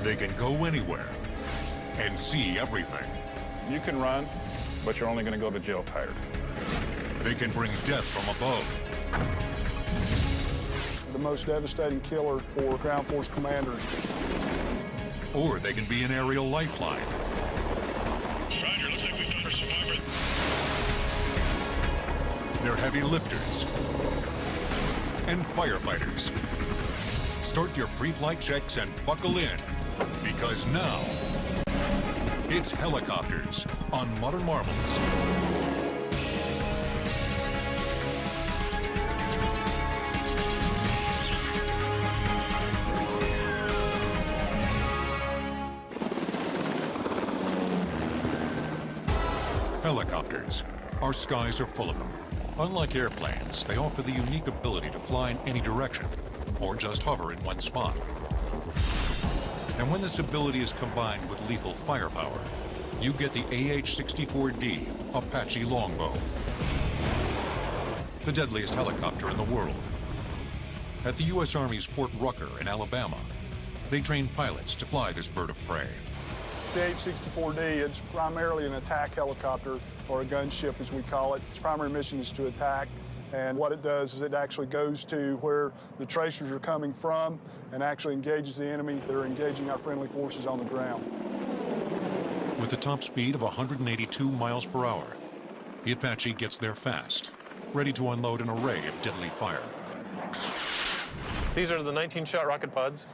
They can go anywhere and see everything. You can run, but you're only going to go to jail tired. They can bring death from above. The most devastating killer for ground force commanders. Or they can be an aerial lifeline. Roger, looks like we've done our survivor. They're heavy lifters and firefighters. Start your pre-flight checks and buckle in, because now it's helicopters on Modern Marvels. Helicopters. Our skies are full of them. Unlike airplanes, they offer the unique ability to fly in any direction, or just hover in one spot. And when this ability is combined with lethal firepower, you get the AH-64D Apache Longbow, the deadliest helicopter in the world. At the U.S. Army's Fort Rucker in Alabama, they train pilots to fly this bird of prey. The AH-64D, it's primarily an attack helicopter, or a gunship as we call it. Its primary mission is to attack, and what it does is it actually goes to where the tracers are coming from and actually engages the enemy that are engaging our friendly forces on the ground. With a top speed of 182 miles per hour, the Apache gets there fast, ready to unload an array of deadly fire. These are the 19-shot rocket pods.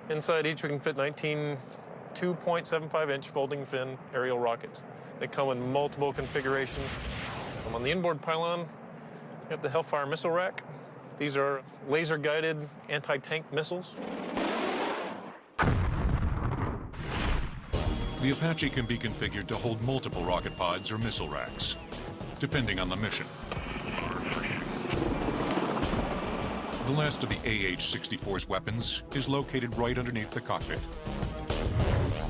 Inside each we can fit 19 2.75-inch folding fin aerial rockets. They come in multiple configurations. On the inboard pylon, we have the Hellfire missile rack. These are laser-guided anti-tank missiles. The Apache can be configured to hold multiple rocket pods or missile racks, depending on the mission. The last of the AH-64's weapons is located right underneath the cockpit.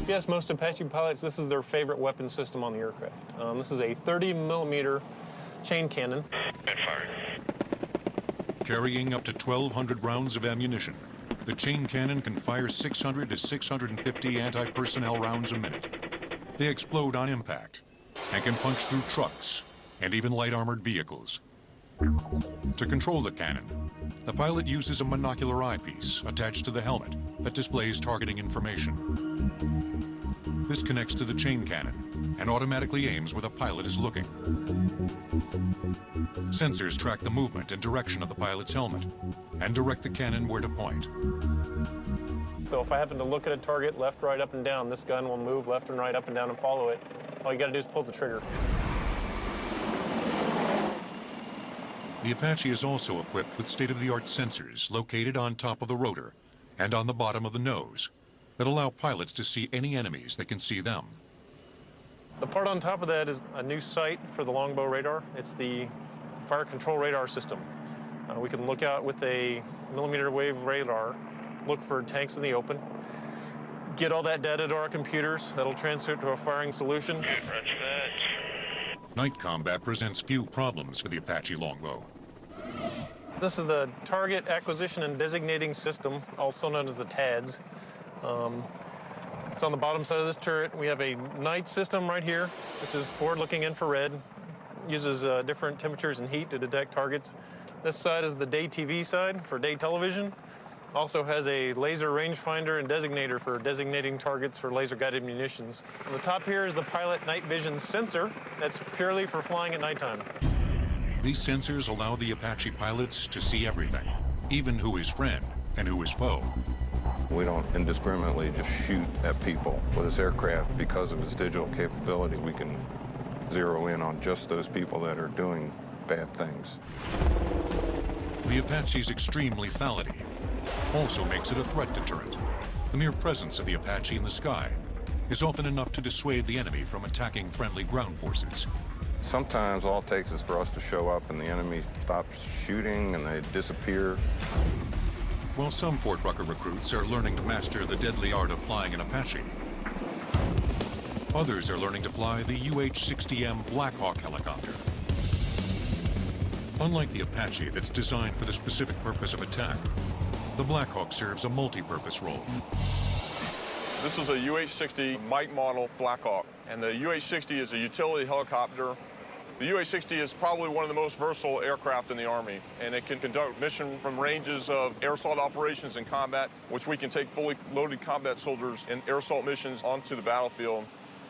Yes, most Apache pilots, this is their favorite weapon system on the aircraft. This is a 30-millimeter chain cannon. Carrying up to 1,200 rounds of ammunition, the chain cannon can fire 600 to 650 anti-personnel rounds a minute. They explode on impact and can punch through trucks and even light armored vehicles. To control the cannon, the pilot uses a monocular eyepiece attached to the helmet that displays targeting information. This connects to the chain cannon and automatically aims where the pilot is looking. Sensors track the movement and direction of the pilot's helmet and direct the cannon where to point. So if I happen to look at a target left, right, up, and down, this gun will move left and right, up and down, and follow it. All you gotta do is pull the trigger. The Apache is also equipped with state-of-the-art sensors located on top of the rotor and on the bottom of the nose that allow pilots to see any enemies that can see them. The part on top of that is a new sight for the longbow radar. It's the fire control radar system. We can look out with a millimeter wave radar, look for tanks in the open, get all that data to our computers. That'll transfer it to a firing solution. Night combat presents few problems for the Apache longbow. This is the Target Acquisition and Designating System, also known as the TADS. It's on the bottom side of this turret. We have a night system right here, which is forward-looking infrared. Uses different temperatures and heat to detect targets. This side is the day TV side for day television. Also has a laser rangefinder and designator for designating targets for laser-guided munitions. On the top here is the pilot night vision sensor. That's purely for flying at nighttime. These sensors allow the Apache pilots to see everything, even who is friend and who is foe. We don't indiscriminately just shoot at people. With this aircraft, because of its digital capability, we can zero in on just those people that are doing bad things. The Apache's extreme lethality also makes it a threat deterrent. The mere presence of the Apache in the sky is often enough to dissuade the enemy from attacking friendly ground forces. Sometimes all it takes is for us to show up and the enemy stops shooting and they disappear. While some Fort Rucker recruits are learning to master the deadly art of flying an Apache, others are learning to fly the UH-60M Black Hawk helicopter. Unlike the Apache that's designed for the specific purpose of attack, the Black Hawk serves a multi-purpose role. This is a UH-60 Mike model Black Hawk, and the UH-60 is a utility helicopter. The UH-60 is probably one of the most versatile aircraft in the Army, and it can conduct mission from ranges of air assault operations and combat, which we can take fully loaded combat soldiers in air assault missions onto the battlefield.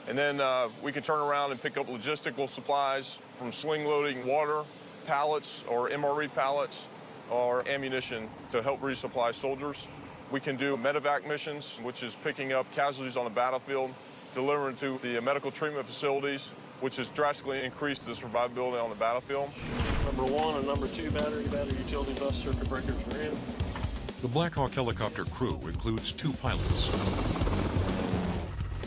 And then we can turn around and pick up logistical supplies from sling loading water, pallets, or MRE pallets, or ammunition to help resupply soldiers. We can do medevac missions, which is picking up casualties on the battlefield, delivering to the medical treatment facilities, which has drastically increased the survivability on the battlefield. Number 1 and number 2 battery utility bus circuit breakers are in. The Black Hawk helicopter crew includes 2 pilots.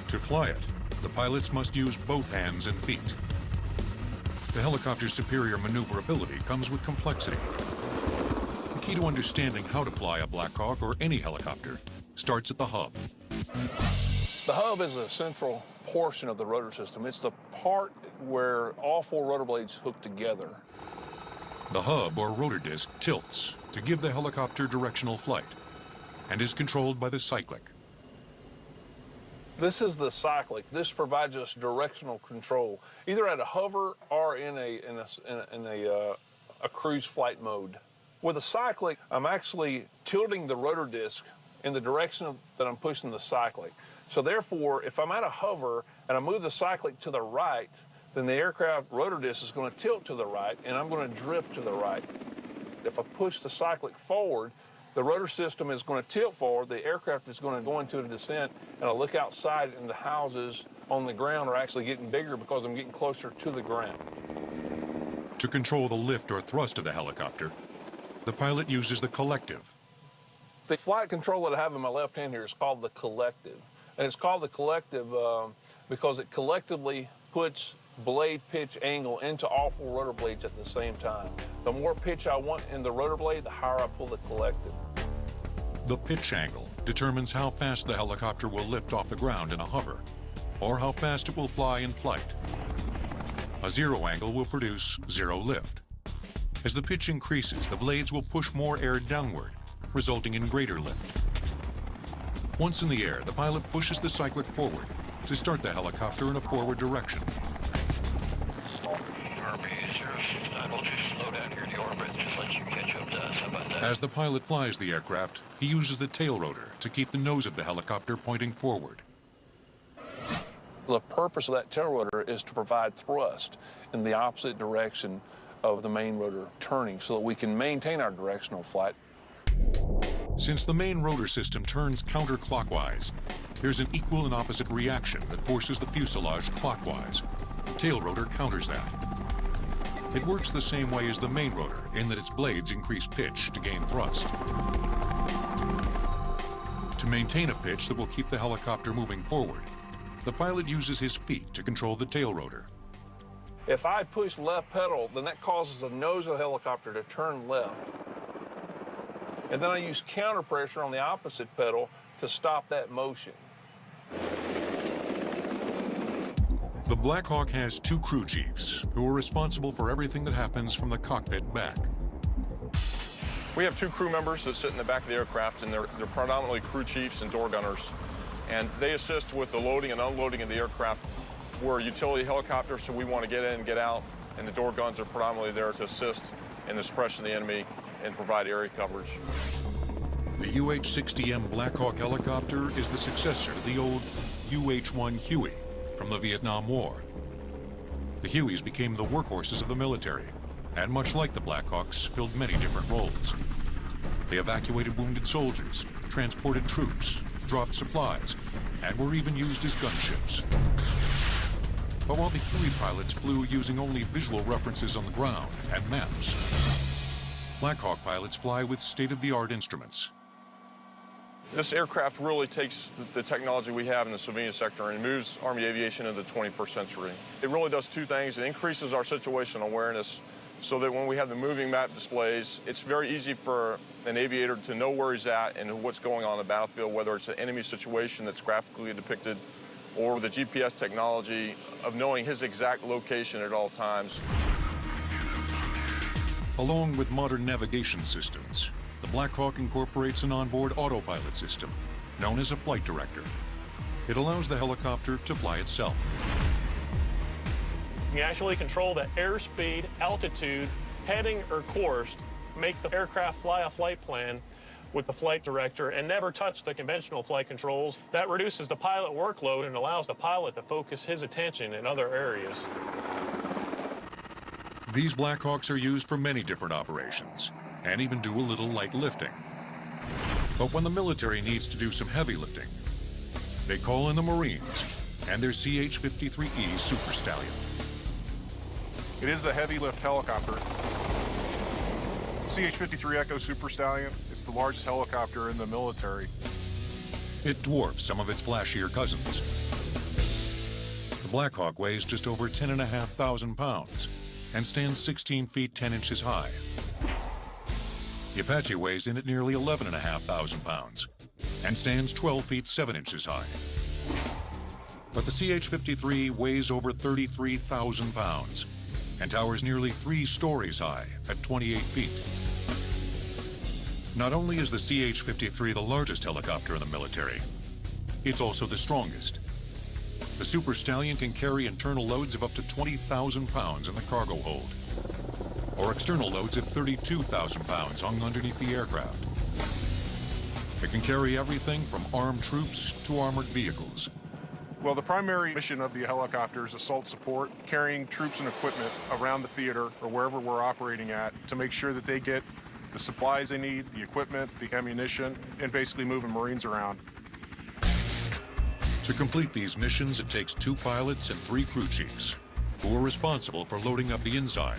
To fly it, the pilots must use both hands and feet. The helicopter's superior maneuverability comes with complexity. The key to understanding how to fly a Black Hawk or any helicopter starts at the hub. The hub is a central portion of the rotor system. It's the part where all 4 rotor blades hook together. The hub or rotor disc tilts to give the helicopter directional flight and is controlled by the cyclic. This is the cyclic. This provides us directional control, either at a hover or in a cruise flight mode. With a cyclic, I'm actually tilting the rotor disc in the direction that I'm pushing the cyclic. So therefore, if I'm at a hover and I move the cyclic to the right, then the aircraft rotor disc is going to tilt to the right and I'm going to drift to the right. If I push the cyclic forward, the rotor system is going to tilt forward, the aircraft is going to go into a descent, and I'll look outside and the houses on the ground are actually getting bigger because I'm getting closer to the ground. To control the lift or thrust of the helicopter, the pilot uses the collective. The flight control that I have in my left hand here is called the collective. And it's called the collective because it collectively puts blade pitch angle into all 4 rotor blades at the same time. The more pitch I want in the rotor blade, the higher I pull the collective. The pitch angle determines how fast the helicopter will lift off the ground in a hover, or how fast it will fly in flight. A 0 angle will produce 0 lift. As the pitch increases, the blades will push more air downward, resulting in greater lift. Once in the air, the pilot pushes the cyclic forward to start the helicopter in a forward direction. As the pilot flies the aircraft, he uses the tail rotor to keep the nose of the helicopter pointing forward. The purpose of that tail rotor is to provide thrust in the opposite direction of the main rotor turning so that we can maintain our directional flight. Since the main rotor system turns counterclockwise, there's an equal and opposite reaction that forces the fuselage clockwise. Tail rotor counters that. It works the same way as the main rotor in that its blades increase pitch to gain thrust. To maintain a pitch that will keep the helicopter moving forward, the pilot uses his feet to control the tail rotor. If I push left pedal, then that causes the nose of the helicopter to turn left. And then I use counter pressure on the opposite pedal to stop that motion. The Black Hawk has 2 crew chiefs who are responsible for everything that happens from the cockpit back. We have 2 crew members that sit in the back of the aircraft, and they're predominantly crew chiefs and door gunners. And they assist with the loading and unloading of the aircraft. We're a utility helicopter, so we want to get in and get out, and the door guns are predominantly there to assist in the suppression of the enemy and provide area coverage. The UH-60M Black Hawk helicopter is the successor to the old UH-1 Huey from the Vietnam War. The Hueys became the workhorses of the military, and much like the Black Hawks, filled many different roles. They evacuated wounded soldiers, transported troops, dropped supplies, and were even used as gunships. But while the Huey pilots flew using only visual references on the ground and maps, Black Hawk pilots fly with state-of-the-art instruments. This aircraft really takes the technology we have in the civilian sector and moves Army aviation into the 21st century. It really does 2 things. It increases our situational awareness so that when we have the moving map displays, it's very easy for an aviator to know where he's at and what's going on in the battlefield, whether it's an enemy situation that's graphically depicted or the GPS technology of knowing his exact location at all times. Along with modern navigation systems, the Black Hawk incorporates an onboard autopilot system known as a flight director. It allows the helicopter to fly itself. You actually control the airspeed, altitude, heading, or course, make the aircraft fly a flight plan with the flight director and never touch the conventional flight controls. That reduces the pilot workload and allows the pilot to focus his attention in other areas. These Blackhawks are used for many different operations and even do a little light lifting. But when the military needs to do some heavy lifting, they call in the Marines and their CH-53E Super Stallion. It is a heavy lift helicopter. CH-53 Echo Super Stallion. It's the largest helicopter in the military. It dwarfs some of its flashier cousins. The Blackhawk weighs just over 10,500 pounds and stands 16 feet 10 inches high. The Apache weighs in at nearly 11,500 pounds and stands 12 feet 7 inches high. But the CH-53 weighs over 33,000 pounds and towers nearly 3 stories high at 28 feet. Not only is the CH-53 the largest helicopter in the military, it's also the strongest. The Super Stallion can carry internal loads of up to 20,000 pounds in the cargo hold, or external loads of 32,000 pounds hung underneath the aircraft. It can carry everything from armed troops to armored vehicles. Well, the primary mission of the helicopter is assault support, carrying troops and equipment around the theater or wherever we're operating at to make sure that they get the supplies they need, the equipment, the ammunition, and basically moving Marines around. To complete these missions, it takes 2 pilots and 3 crew chiefs, who are responsible for loading up the inside.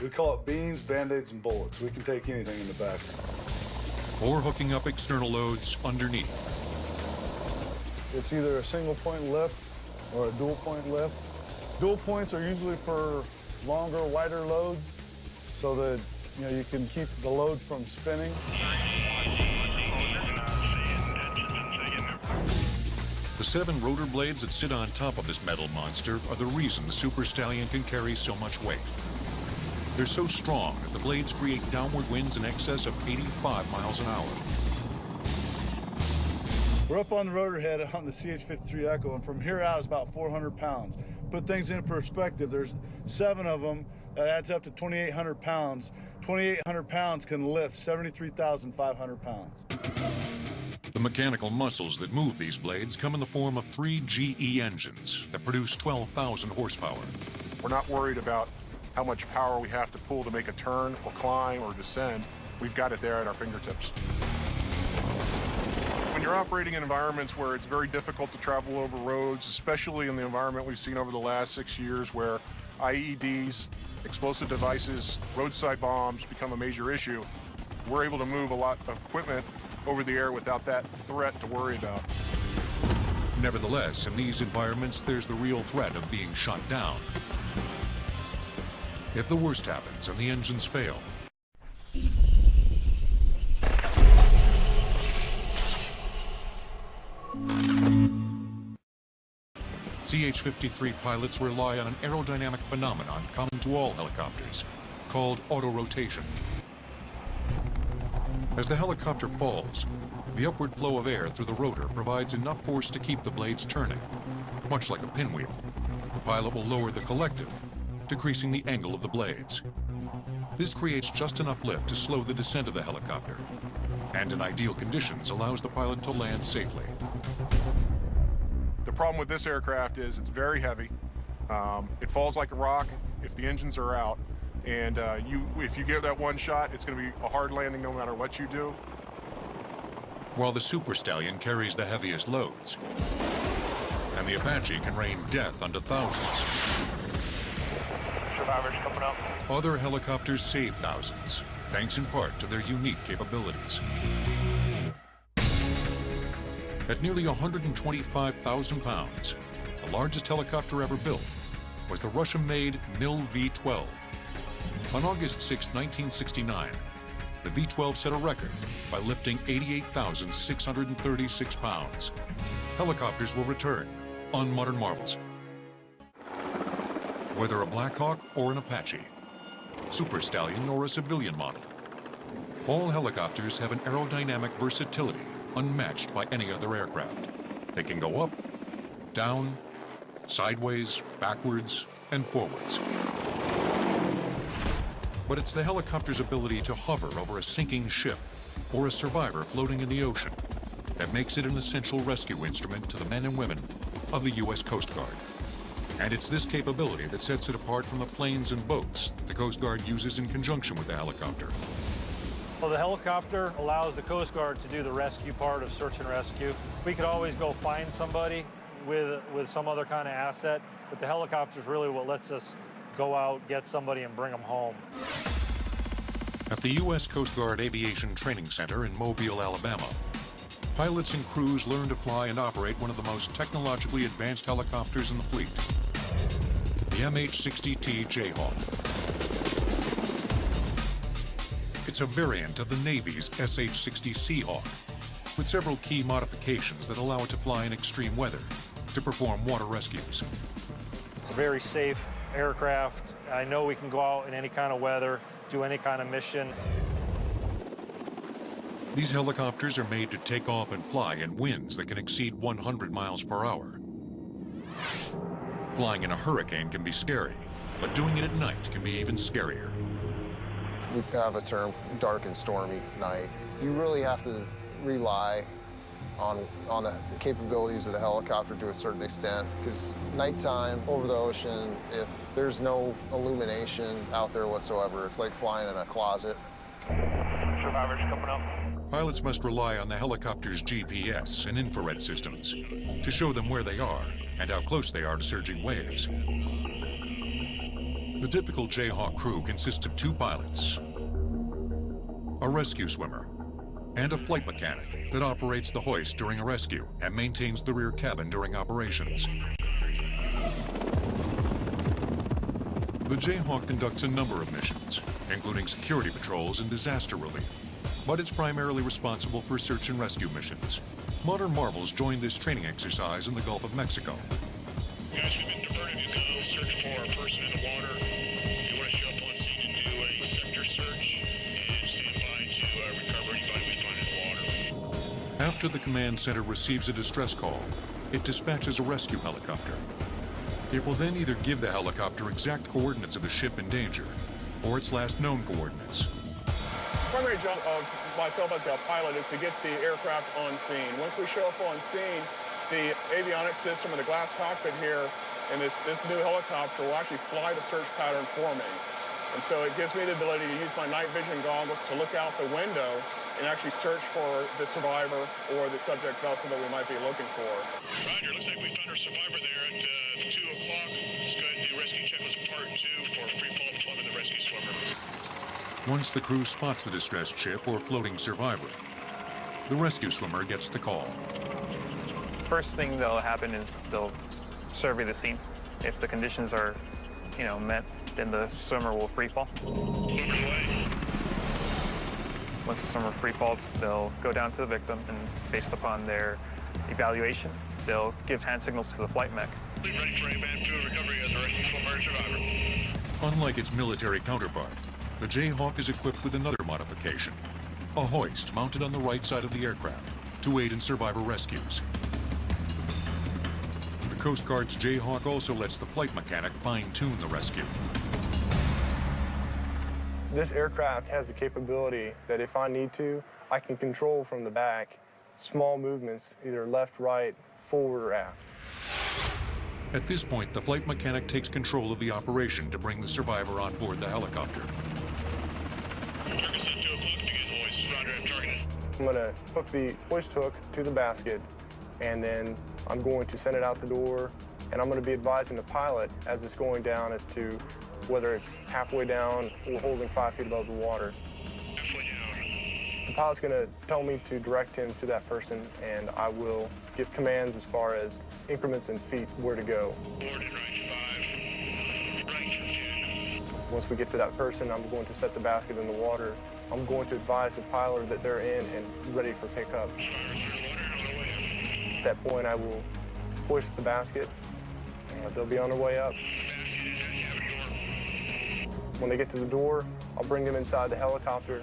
We call it beans, Band-Aids, and bullets. We can take anything in the back. Or hooking up external loads underneath. It's either a single point lift or a dual point lift. Dual points are usually for longer, wider loads so that you can keep the load from spinning. The 7 rotor blades that sit on top of this metal monster are the reason the Super Stallion can carry so much weight. They're so strong that the blades create downward winds in excess of 85 miles an hour. We're up on the rotor head on the CH-53 Echo, and from here out it's about 400 pounds. Put things in perspective, there's 7 of them. That adds up to 2,800 pounds. 2,800 pounds can lift 73,500 pounds. The mechanical muscles that move these blades come in the form of 3 GE engines that produce 12,000 horsepower. We're not worried about how much power we have to pull to make a turn or climb or descend. We've got it there at our fingertips. When you're operating in environments where it's very difficult to travel over roads, especially in the environment we've seen over the last 6 years where IEDs, explosive devices, roadside bombs become a major issue, we're able to move a lot of equipment over the air without that threat to worry about. Nevertheless, in these environments, there's the real threat of being shot down. If the worst happens and the engines fail, CH-53 pilots rely on an aerodynamic phenomenon common to all helicopters, called autorotation. As the helicopter falls, the upward flow of air through the rotor provides enough force to keep the blades turning. Much like a pinwheel, the pilot will lower the collective, decreasing the angle of the blades. This creates just enough lift to slow the descent of the helicopter, and in ideal conditions allows the pilot to land safely. The problem with this aircraft is it's very heavy. It falls like a rock if the engines are out. And if you get that one shot, it's going to be a hard landing no matter what you do. While the Super Stallion carries the heaviest loads, and the Apache can rain death unto thousands. Survivors coming up. Other helicopters save thousands, thanks in part to their unique capabilities. At nearly 125,000 pounds, the largest helicopter ever built was the Russian-made Mil-V-12. On August 6, 1969, the V-12 set a record by lifting 88,636 pounds. Helicopters will return on Modern Marvels. Whether a Blackhawk or an Apache, Super Stallion or a civilian model, all helicopters have an aerodynamic versatility unmatched by any other aircraft. They can go up, down, sideways, backwards, and forwards. But it's the helicopter's ability to hover over a sinking ship or a survivor floating in the ocean that makes it an essential rescue instrument to the men and women of the U.S. Coast Guard. And it's this capability that sets it apart from the planes and boats that the Coast Guard uses in conjunction with the helicopter. Well, the helicopter allows the Coast Guard to do the rescue part of search and rescue. We could always go find somebody with some other kind of asset, but the helicopter is really what lets us go out, get somebody, and bring them home. At the U.S. Coast Guard Aviation Training Center in Mobile, Alabama, pilots and crews learn to fly and operate one of the most technologically advanced helicopters in the fleet, the MH-60T Jayhawk. It's a variant of the Navy's SH-60 Seahawk, with several key modifications that allow it to fly in extreme weather to perform water rescues. It's a very safe aircraft. I know we can go out in any kind of weather, do any kind of mission. These helicopters are made to take off and fly in winds that can exceed 100 miles per hour. Flying in a hurricane can be scary, but doing it at night can be even scarier. We have a term, dark and stormy night. You really have to rely on the capabilities of the helicopter to a certain extent, because nighttime over the ocean, if there's no illumination out there whatsoever, it's like flying in a closet. Survivors coming up. Pilots must rely on the helicopter's GPS and infrared systems to show them where they are and how close they are to surging waves. The typical Jayhawk crew consists of 2 pilots, a rescue swimmer, and a flight mechanic that operates the hoist during a rescue and maintains the rear cabin during operations. The Jayhawk conducts a number of missions, including security patrols and disaster relief, but it's primarily responsible for search and rescue missions. Modern Marvels joined this training exercise in the Gulf of Mexico. Guys, we've been diverted. You go search for a person in the water. You want to show up on scene and do a sector search and stand by to recover anybody we find in the water. After the command center receives a distress call, it dispatches a rescue helicopter. It will then either give the helicopter exact coordinates of the ship in danger, or its last known coordinates. The primary job of myself as a pilot is to get the aircraft on scene. Once we show up on scene, the avionics system and the glass cockpit here and this new helicopter will actually fly the search pattern for me. And so it gives me the ability to use my night vision goggles to look out the window and actually search for the survivor or the subject vessel that we might be looking for. Roger, looks like we found our survivor there at 2 o'clock. Let's go ahead and do rescue checklist part 2 for free fall deployment of the rescue swimmer. Once the crew spots the distressed ship or floating survivor, the rescue swimmer gets the call. First thing that'll happen is they'll survey the scene. If the conditions are, met, then the swimmer will free fall. Once the swimmer free falls, they'll go down to the victim, and based upon their evaluation, they'll give hand signals to the flight mech. Ready for a man to recovery as a rescue swimmer survivor. Unlike its military counterpart, the Jayhawk is equipped with another modification, a hoist mounted on the right side of the aircraft to aid in survivor rescues. The Coast Guard's Jayhawk also lets the flight mechanic fine-tune the rescue. This aircraft has the capability that if I need to, I can control from the back small movements, either left, right, forward, or aft. At this point, the flight mechanic takes control of the operation to bring the survivor on board the helicopter. I'm going to hook the hoist hook to the basket, and then I'm going to send it out the door, and I'm going to be advising the pilot as it's going down as to whether it's halfway down or holding 5 feet above the water. The pilot's going to tell me to direct him to that person, and I will give commands as far as increments in feet where to go. Once we get to that person, I'm going to set the basket in the water. I'm going to advise the pilot that they're in and ready for pickup. At that point, I will hoist the basket, and they'll be on their way up. When they get to the door, I'll bring them inside the helicopter.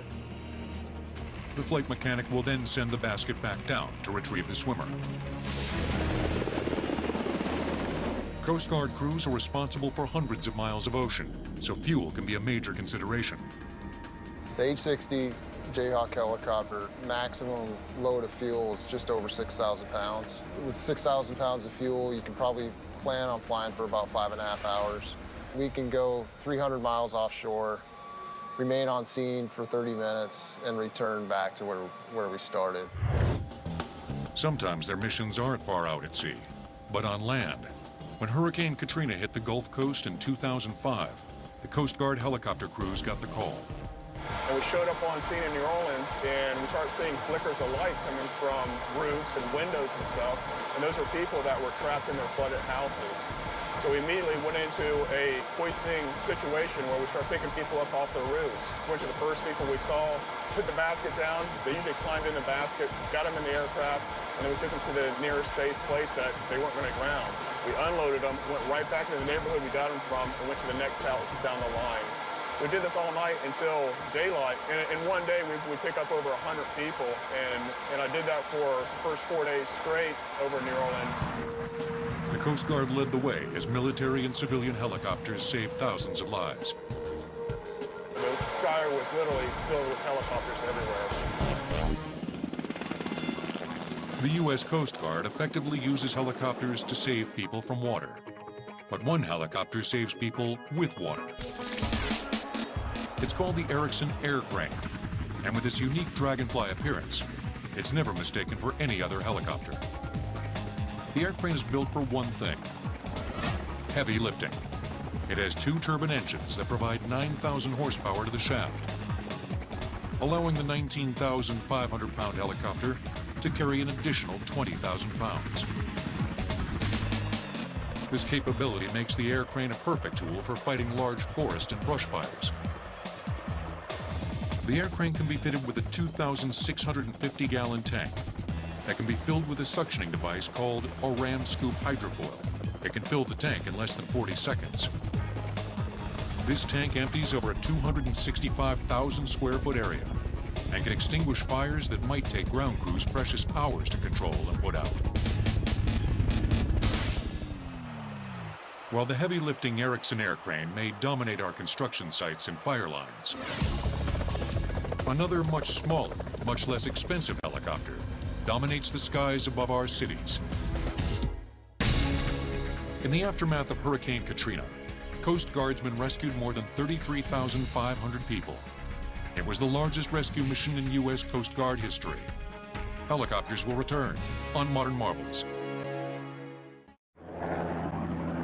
The flight mechanic will then send the basket back down to retrieve the swimmer. Coast Guard crews are responsible for hundreds of miles of ocean, so fuel can be a major consideration. The H-60 Jayhawk helicopter maximum load of fuel is just over 6,000 pounds. With 6,000 pounds of fuel, you can probably plan on flying for about 5.5 hours. We can go 300 miles offshore, remain on scene for 30 minutes, and return back to where we started. Sometimes their missions aren't far out at sea, but on land. When Hurricane Katrina hit the Gulf Coast in 2005, the Coast Guard helicopter crews got the call. And we showed up on scene in New Orleans, and we started seeing flickers of light coming from roofs and windows and stuff. And those were people that were trapped in their flooded houses. So we immediately went into a hoisting situation where we started picking people up off their roofs. Went to the first people we saw, put the basket down. They usually climbed in the basket, got them in the aircraft, and then we took them to the nearest safe place that they weren't going to ground. We unloaded them, went right back to the neighborhood we got them from, and went to the next house down the line. We did this all night until daylight, and in one day we pick up over 100 people, and I did that for the first 4 days straight over New Orleans. The Coast Guard led the way as military and civilian helicopters saved thousands of lives. The sky was literally filled with helicopters everywhere. The U.S. Coast Guard effectively uses helicopters to save people from water. But one helicopter saves people with water. It's called the Erickson Air Crane, and with its unique dragonfly appearance, it's never mistaken for any other helicopter. The air crane is built for one thing: heavy lifting. It has two turbine engines that provide 9,000 horsepower to the shaft, allowing the 19,500-pound helicopter to carry an additional 20,000 pounds. This capability makes the air crane a perfect tool for fighting large forest and brush fires. The air crane can be fitted with a 2,650-gallon tank that can be filled with a suctioning device called a ram scoop hydrofoil. It can fill the tank in less than 40 seconds. This tank empties over a 265,000 square foot area and can extinguish fires that might take ground crews precious hours to control and put out. While the heavy lifting Erickson air crane may dominate our construction sites and fire lines, another much smaller, much less expensive helicopter dominates the skies above our cities. In the aftermath of Hurricane Katrina, Coast Guardsmen rescued more than 33,500 people. It was the largest rescue mission in U.S. Coast Guard history. Helicopters will return on Modern Marvels.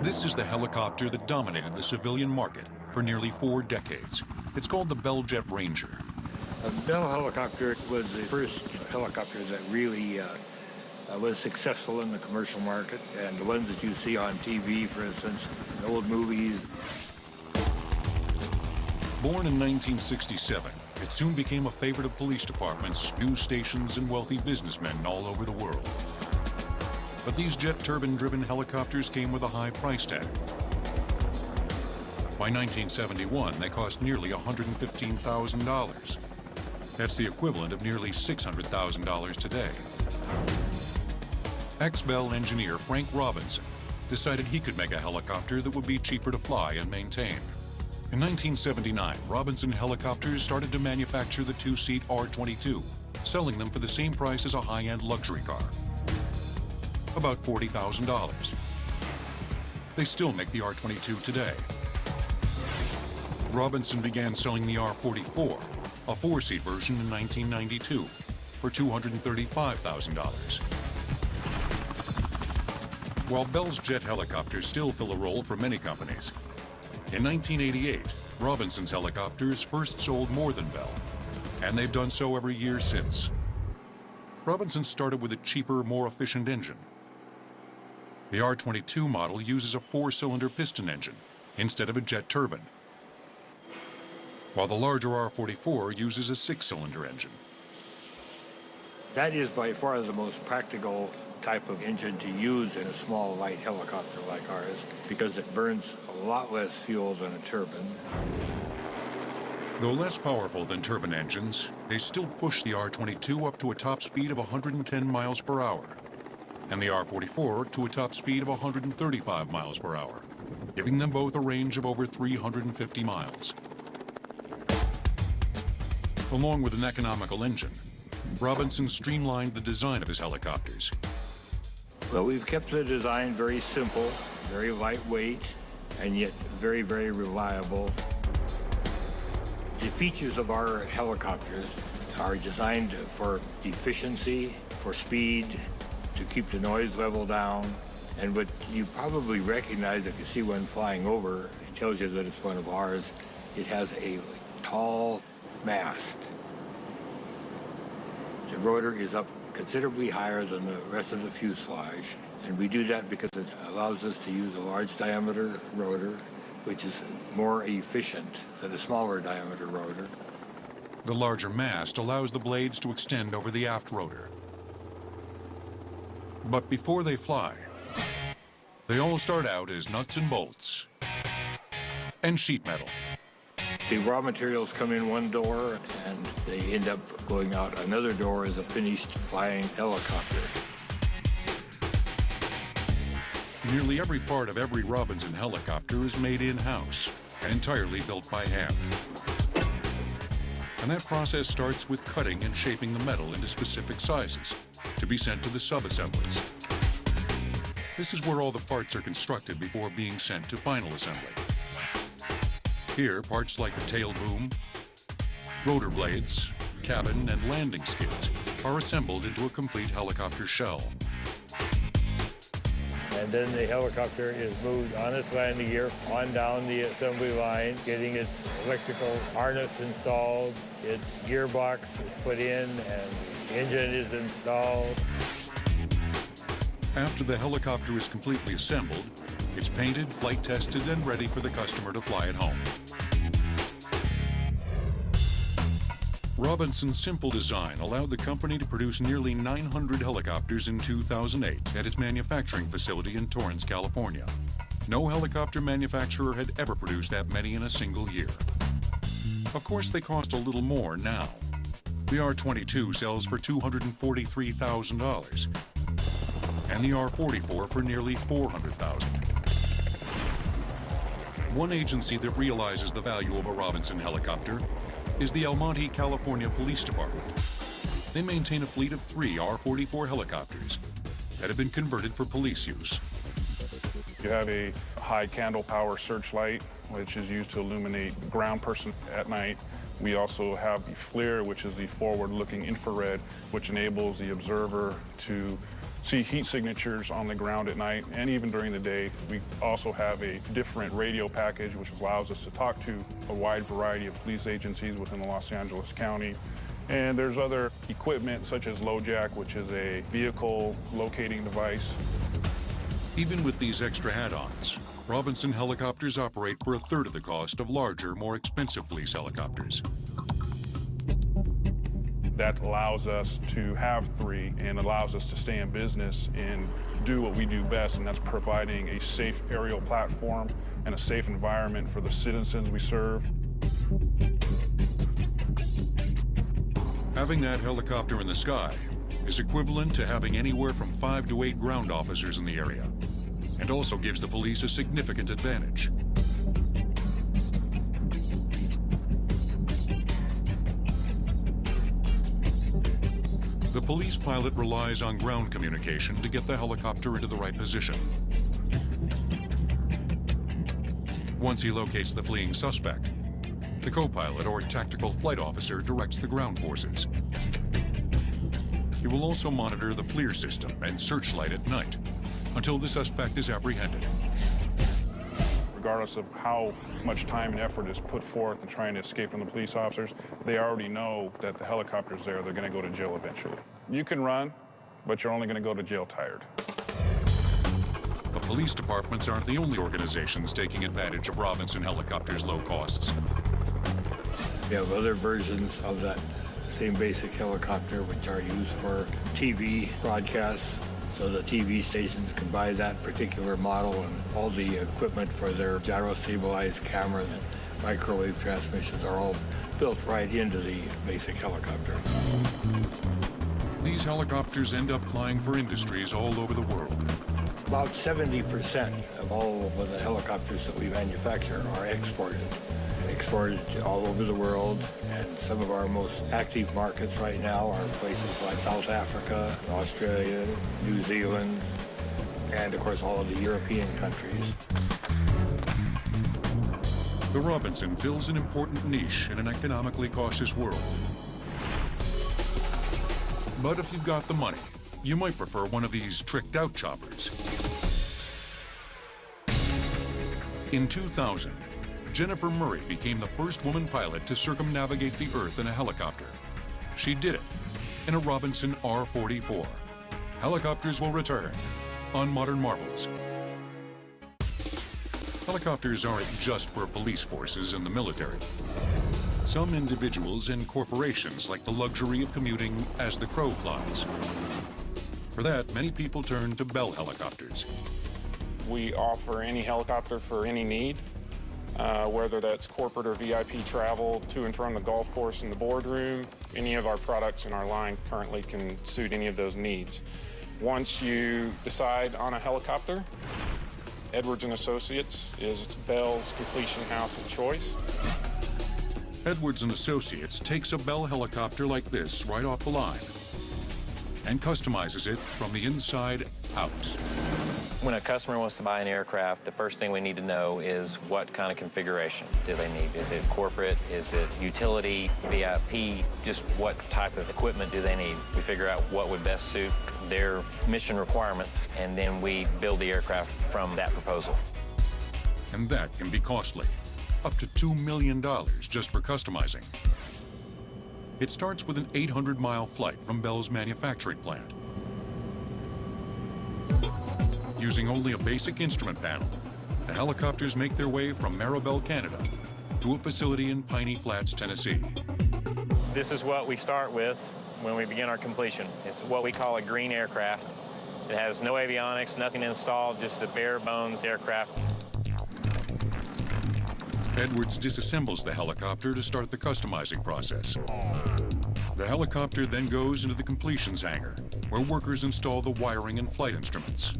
This is the helicopter that dominated the civilian market for nearly 4 decades. It's called the Bell Jet Ranger. A Bell helicopter was the first helicopter that really was successful in the commercial market, and the ones that you see on TV, for instance, in old movies. Born in 1967, it soon became a favorite of police departments, news stations, and wealthy businessmen all over the world. But these jet turbine-driven helicopters came with a high price tag. By 1971, they cost nearly $115,000. That's the equivalent of nearly $600,000 today. Ex-Bell engineer Frank Robinson decided he could make a helicopter that would be cheaper to fly and maintain. In 1979, Robinson Helicopters started to manufacture the 2-seat R-22, selling them for the same price as a high-end luxury car, about $40,000. They still make the R-22 today. Robinson began selling the R-44, a 4-seat version, in 1992 for $235,000. While Bell's jet helicopters still fill a role for many companies, in 1988, Robinson's helicopters first sold more than Bell, and they've done so every year since. Robinson started with a cheaper, more efficient engine. The R-22 model uses a 4-cylinder piston engine instead of a jet turbine, while the larger R-44 uses a 6-cylinder engine. That is by far the most practical type of engine to use in a small, light helicopter like ours, because it burns a lot less fuel than a turbine. Though less powerful than turbine engines, they still push the R-22 up to a top speed of 110 miles per hour, and the R-44 to a top speed of 135 miles per hour, giving them both a range of over 350 miles. Along with an economical engine, Robinson streamlined the design of his helicopters. Well, we've kept the design very simple, very lightweight, and yet very, very reliable. The features of our helicopters are designed for efficiency, for speed, to keep the noise level down. And what you probably recognize if you see one flying over, it tells you that it's one of ours. It has a tall mast. The rotor is up considerably higher than the rest of the fuselage. And we do that because it allows us to use a large diameter rotor, which is more efficient than a smaller diameter rotor. The larger mast allows the blades to extend over the aft rotor. But before they fly, they all start out as nuts and bolts and sheet metal. The raw materials come in one door and they end up going out another door as a finished flying helicopter. Nearly every part of every Robinson helicopter is made in-house and entirely built by hand. And that process starts with cutting and shaping the metal into specific sizes to be sent to the sub-assemblies. This is where all the parts are constructed before being sent to final assembly. Here, parts like the tail boom, rotor blades, cabin, and landing skids are assembled into a complete helicopter shell. And then the helicopter is moved on its landing gear on down the assembly line, getting its electrical harness installed, its gearbox is put in, and the engine is installed. After the helicopter is completely assembled, it's painted, flight tested, and ready for the customer to fly it home. Robinson's simple design allowed the company to produce nearly 900 helicopters in 2008 at its manufacturing facility in Torrance, California. No helicopter manufacturer had ever produced that many in a single year. Of course, they cost a little more now. The R-22 sells for $243,000, and the R-44 for nearly $400,000. One agency that realizes the value of a Robinson helicopter is the El Monte, California Police Department. They maintain a fleet of 3 R-44 helicopters that have been converted for police use. You have a high candle power searchlight, which is used to illuminate ground person at night. We also have the FLIR, which is the forward-looking infrared, which enables the observer to see heat signatures on the ground at night and even during the day. We also have a different radio package which allows us to talk to a wide variety of police agencies within the Los Angeles County. And there's other equipment such as LoJack, which is a vehicle locating device. Even with these extra add-ons, Robinson helicopters operate for a third of the cost of larger, more expensive police helicopters. That allows us to have 3 and allows us to stay in business and do what we do best, and that's providing a safe aerial platform and a safe environment for the citizens we serve. Having that helicopter in the sky is equivalent to having anywhere from 5 to 8 ground officers in the area, and also gives the police a significant advantage. The police pilot relies on ground communication to get the helicopter into the right position. Once he locates the fleeing suspect, the co-pilot or tactical flight officer directs the ground forces. He will also monitor the FLIR system and searchlight at night until the suspect is apprehended. Regardless of how much time and effort is put forth in trying to escape from the police officers, they already know that the helicopter's there, they're going to go to jail eventually. You can run, but you're only going to go to jail tired. The police departments aren't the only organizations taking advantage of Robinson helicopters' low costs. We have other versions of that same basic helicopter which are used for TV broadcasts, so the TV stations can buy that particular model and all the equipment for their gyro-stabilized cameras. microwave transmissions are all built right into the basic helicopter. These helicopters end up flying for industries all over the world. About 70% of all of the helicopters that we manufacture are exported all over the world. And some of our most active markets right now are places like South Africa, Australia, New Zealand, and of course all of the European countries. The Robinson fills an important niche in an economically cautious world. But if you've got the money, you might prefer one of these tricked-out choppers. In 2000, Jennifer Murray became the first woman pilot to circumnavigate the Earth in a helicopter. She did it in a Robinson R-44. Helicopters will return on Modern Marvels. Helicopters aren't just for police forces and the military. Some individuals and corporations like the luxury of commuting as the crow flies. For that, many people turn to Bell helicopters. We offer any helicopter for any need, whether that's corporate or VIP travel to and from the golf course and the boardroom. Any of our products in our line currently can suit any of those needs. Once you decide on a helicopter, Edwards & Associates is Bell's completion house of choice. Edwards & Associates takes a Bell helicopter like this right off the line and customizes it from the inside out. When a customer wants to buy an aircraft, the first thing we need to know is what kind of configuration do they need? Is it corporate? Is it utility, VIP? Just what type of equipment do they need? We figure out what would best suit their mission requirements, and then we build the aircraft from that proposal. And that can be costly, up to $2 million just for customizing. It starts with an 800-mile flight from Bell's manufacturing plant. Using only a basic instrument panel, the helicopters make their way from Maribel, Canada, to a facility in Piney Flats, Tennessee. This is what we start with when we begin our completion. It's what we call a green aircraft. It has no avionics, nothing installed, just the bare bones aircraft. Edwards disassembles the helicopter to start the customizing process. The helicopter then goes into the completions hangar, where workers install the wiring and flight instruments.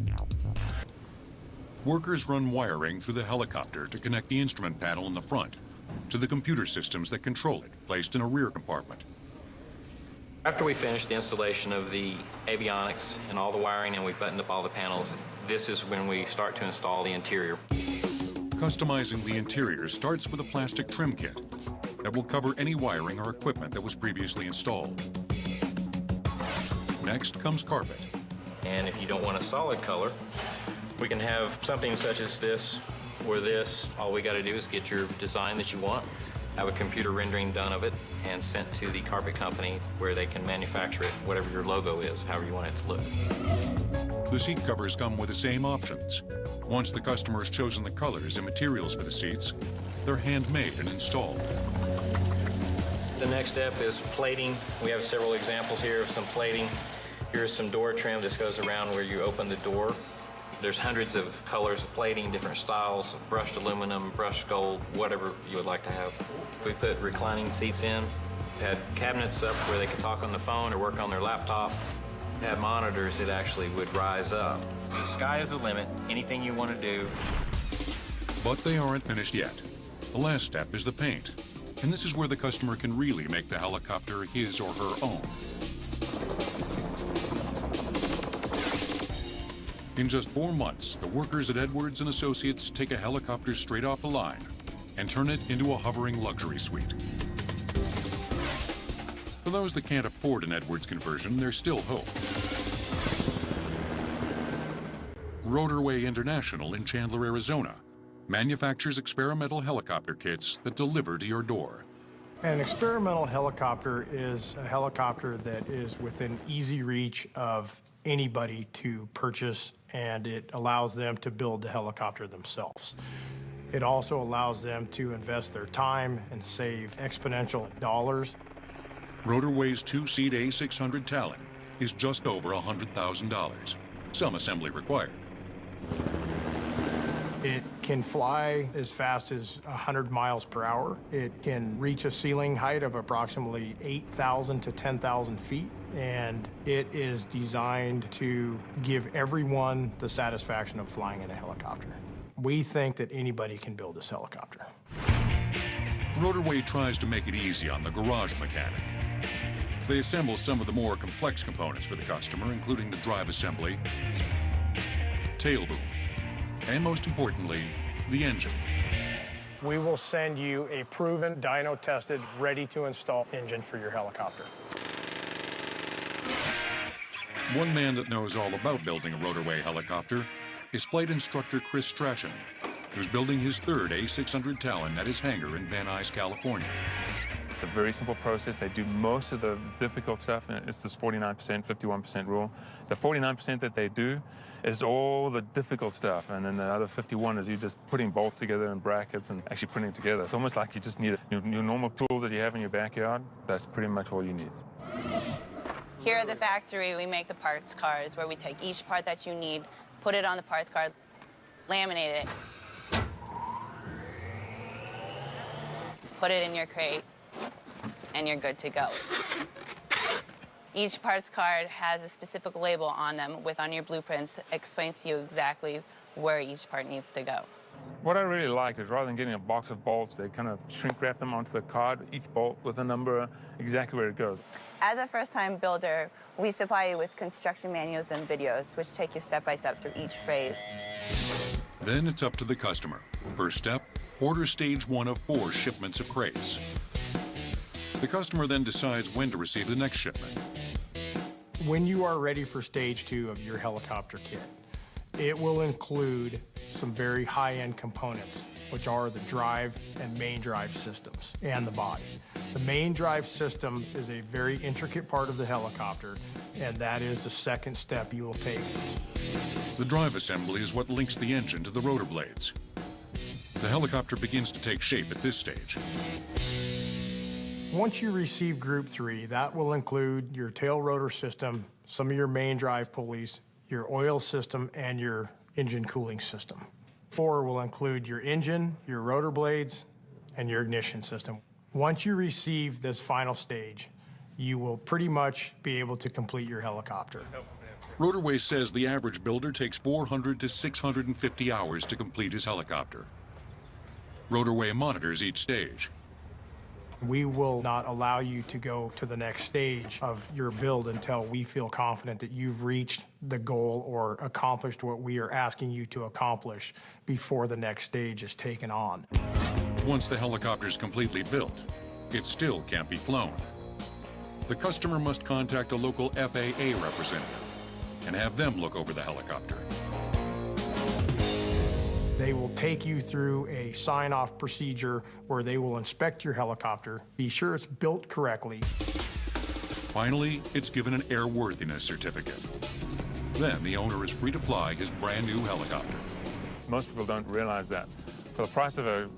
Workers run wiring through the helicopter to connect the instrument panel in the front to the computer systems that control it, placed in a rear compartment. After we finish the installation of the avionics and all the wiring and we've buttoned up all the panels, this is when we start to install the interior. Customizing the interior starts with a plastic trim kit that will cover any wiring or equipment that was previously installed. Next comes carpet. And if you don't want a solid color, we can have something such as this or this. All we got to do is get your design that you want, have a computer rendering done of it, and sent to the carpet company where they can manufacture it, whatever your logo is, however you want it to look. The seat covers come with the same options. Once the customer has chosen the colors and materials for the seats, they're handmade and installed. The next step is plating. We have several examples here of some plating. Here's some door trim. This goes around where you open the door. There's hundreds of colors of plating, different styles, brushed aluminum, brushed gold, whatever you would like to have. If we put reclining seats in, had cabinets up where they could talk on the phone or work on their laptop, had monitors that actually would rise up. The sky is the limit, anything you want to do. But they aren't finished yet. The last step is the paint. And this is where the customer can really make the helicopter his or her own. In just 4 months, the workers at Edwards & Associates take a helicopter straight off the line and turn it into a hovering luxury suite. For those that can't afford an Edwards conversion, there's still hope. Rotorway International in Chandler, Arizona, manufactures experimental helicopter kits that deliver to your door. An experimental helicopter is a helicopter that is within easy reach of anybody to purchase, and it allows them to build the helicopter themselves. It also allows them to invest their time and save exponential dollars. Rotorway's 2-seat A600 Talon is just over $100,000, some assembly required. It can fly as fast as 100 miles per hour. It can reach a ceiling height of approximately 8,000 to 10,000 feet. And it is designed to give everyone the satisfaction of flying in a helicopter. We think that anybody can build this helicopter. Rotorway tries to make it easy on the garage mechanic. They assemble some of the more complex components for the customer, including the drive assembly, tail boom, and most importantly, the engine. We will send you a proven, dyno-tested, ready-to-install engine for your helicopter. One man that knows all about building a Rotorway helicopter is flight instructor Chris Strachan, who's building his third A600 Talon at his hangar in Van Nuys, California. It's a very simple process. They do most of the difficult stuff, and it's this 49%, 51% rule. The 49% that they do is all the difficult stuff, and then the other 51 is you just putting bolts together and brackets and actually putting it together. It's almost like you just need your normal tools that you have in your backyard. That's pretty much all you need. Here at the factory, we make the parts cards where we take each part that you need, put it on the parts card, laminate it, put it in your crate, and you're good to go. Each parts card has a specific label on them with on your blueprints, explains to you exactly where each part needs to go. What I really like is rather than getting a box of bolts, they kind of shrink wrap them onto the card, each bolt with a number, exactly where it goes. As a first-time builder, we supply you with construction manuals and videos, which take you step by step through each phase. Then it's up to the customer. First step, order stage 1 of 4 shipments of crates. The customer then decides when to receive the next shipment. When you are ready for stage 2 of your helicopter kit, it will include some very high-end components, which are the drive and main drive systems and the body. The main drive system is a very intricate part of the helicopter, and that is the second step you will take. The drive assembly is what links the engine to the rotor blades. The helicopter begins to take shape at this stage. Once you receive Group 3, that will include your tail rotor system, some of your main drive pulleys, your oil system, and your engine cooling system. 4 will include your engine, your rotor blades, and your ignition system. Once you receive this final stage, you will pretty much be able to complete your helicopter. Rotorway says the average builder takes 400 to 650 hours to complete his helicopter. Rotorway monitors each stage. We will not allow you to go to the next stage of your build until we feel confident that you've reached the goal or accomplished what we are asking you to accomplish before the next stage is taken on. Once the helicopter is completely built, it still can't be flown. The customer must contact a local FAA representative and have them look over the helicopter. They will take you through a sign-off procedure where they will inspect your helicopter, be sure it's built correctly. Finally, it's given an airworthiness certificate. Then the owner is free to fly his brand new helicopter. Most people don't realize that. For the price of a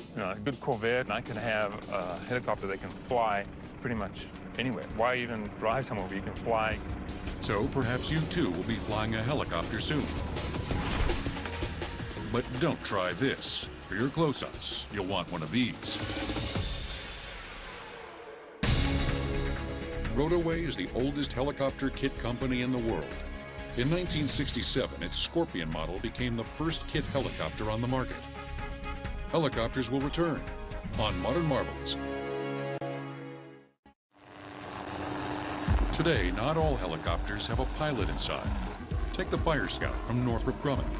good Corvette, I can have a helicopter that can fly pretty much anywhere. Why even drive somewhere where you can fly? So perhaps you too will be flying a helicopter soon. But don't try this. For your close-ups, you'll want one of these. Rotorway is the oldest helicopter kit company in the world. In 1967, its Scorpion model became the first kit helicopter on the market. Helicopters will return on Modern Marvels. Today, not all helicopters have a pilot inside. Take the Fire Scout from Northrop Grumman.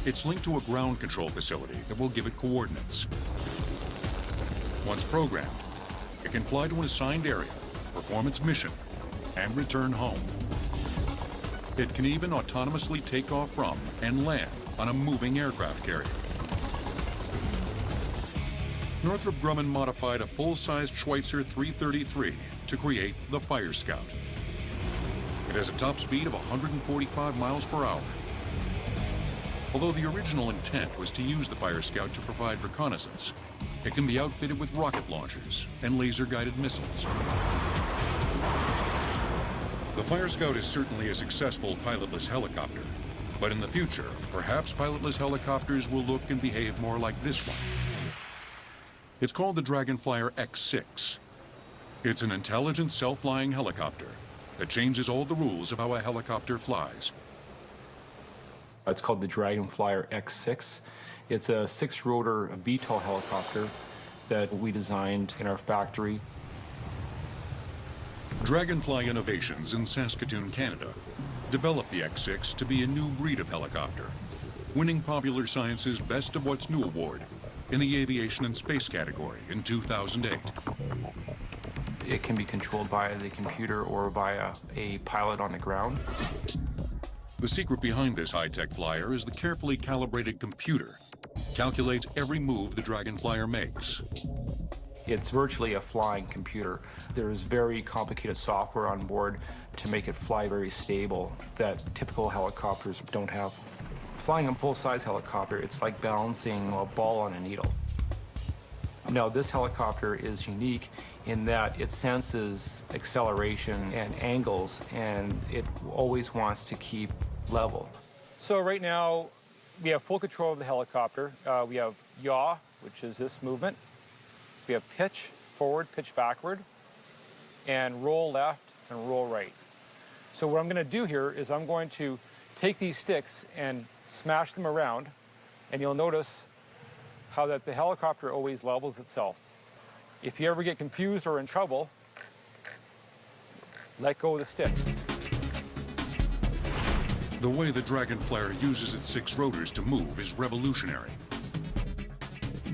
It's linked to a ground control facility that will give it coordinates. Once programmed, it can fly to an assigned area, perform its mission, and return home. It can even autonomously take off from and land on a moving aircraft carrier. Northrop Grumman modified a full-size Schweitzer 333 to create the Fire Scout. It has a top speed of 145 miles per hour. Although the original intent was to use the Fire Scout to provide reconnaissance, it can be outfitted with rocket launchers and laser-guided missiles. The Fire Scout is certainly a successful pilotless helicopter, But in the future, perhaps pilotless helicopters will look and behave more like this one. It's called the Dragonflyer X6. It's an intelligent, self-flying helicopter that changes all the rules of how a helicopter flies. It's called the Dragonflyer X6. It's a 6-rotor VTOL helicopter that we designed in our factory. Dragonfly Innovations in Saskatoon, Canada, developed the X6 to be a new breed of helicopter, winning Popular Science's Best of What's New award in the Aviation and Space category in 2008. It can be controlled via the computer or via a pilot on the ground. The secret behind this high-tech flyer is the carefully calibrated computer. Calculates every move the Dragonflyer makes. It's virtually a flying computer. There's very complicated software on board to make it fly very stable that typical helicopters don't have. Flying a full-size helicopter, it's like balancing a ball on a needle. Now, this helicopter is unique in that it senses acceleration and angles, and it always wants to keep level. So right now, we have full control of the helicopter. We have yaw, which is this movement. We have pitch forward, pitch backward, and roll left and roll right. So what I'm going to do here is I'm going to take these sticks and smash them around, and you'll notice how that the helicopter always levels itself. If you ever get confused or in trouble, let go of the stick. The way the Dragonflyer uses its 6 rotors to move is revolutionary.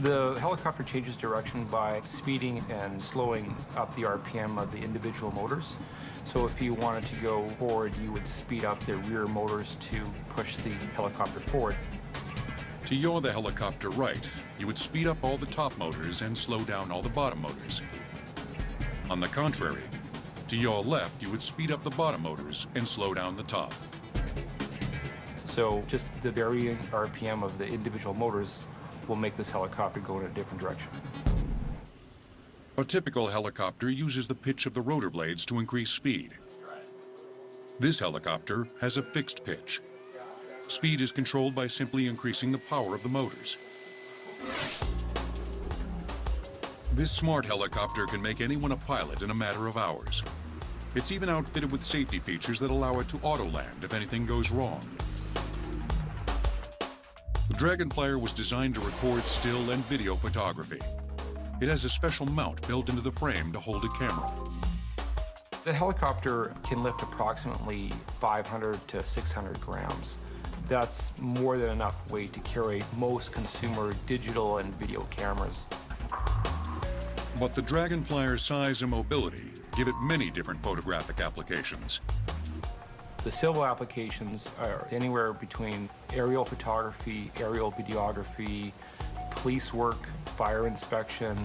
The helicopter changes direction by speeding and slowing up the RPM of the individual motors. So if you wanted to go forward, you would speed up the rear motors to push the helicopter forward. To yaw the helicopter right, you would speed up all the top motors and slow down all the bottom motors. On the contrary, to yaw left, you would speed up the bottom motors and slow down the top. So just the varying RPM of the individual motors will make this helicopter go in a different direction. A typical helicopter uses the pitch of the rotor blades to increase speed. This helicopter has a fixed pitch. Speed is controlled by simply increasing the power of the motors. This smart helicopter can make anyone a pilot in a matter of hours. It's even outfitted with safety features that allow it to auto-land if anything goes wrong. The Dragonflyer was designed to record still and video photography. It has a special mount built into the frame to hold a camera. The helicopter can lift approximately 500 to 600 grams. That's more than enough weight to carry most consumer digital and video cameras. But the Dragonflyer's size and mobility give it many different photographic applications. The civil applications are anywhere between aerial photography, aerial videography, police work, fire inspection,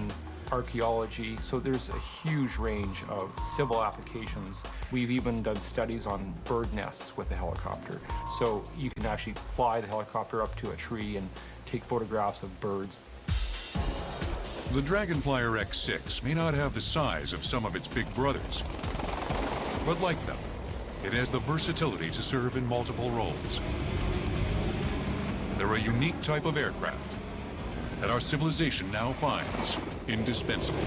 archaeology. So there's a huge range of civil applications. We've even done studies on bird nests with the helicopter. So you can actually fly the helicopter up to a tree and take photographs of birds. The Dragonflyer X6 may not have the size of some of its big brothers, but like them, it has the versatility to serve in multiple roles. They're a unique type of aircraft that our civilization now finds indispensable.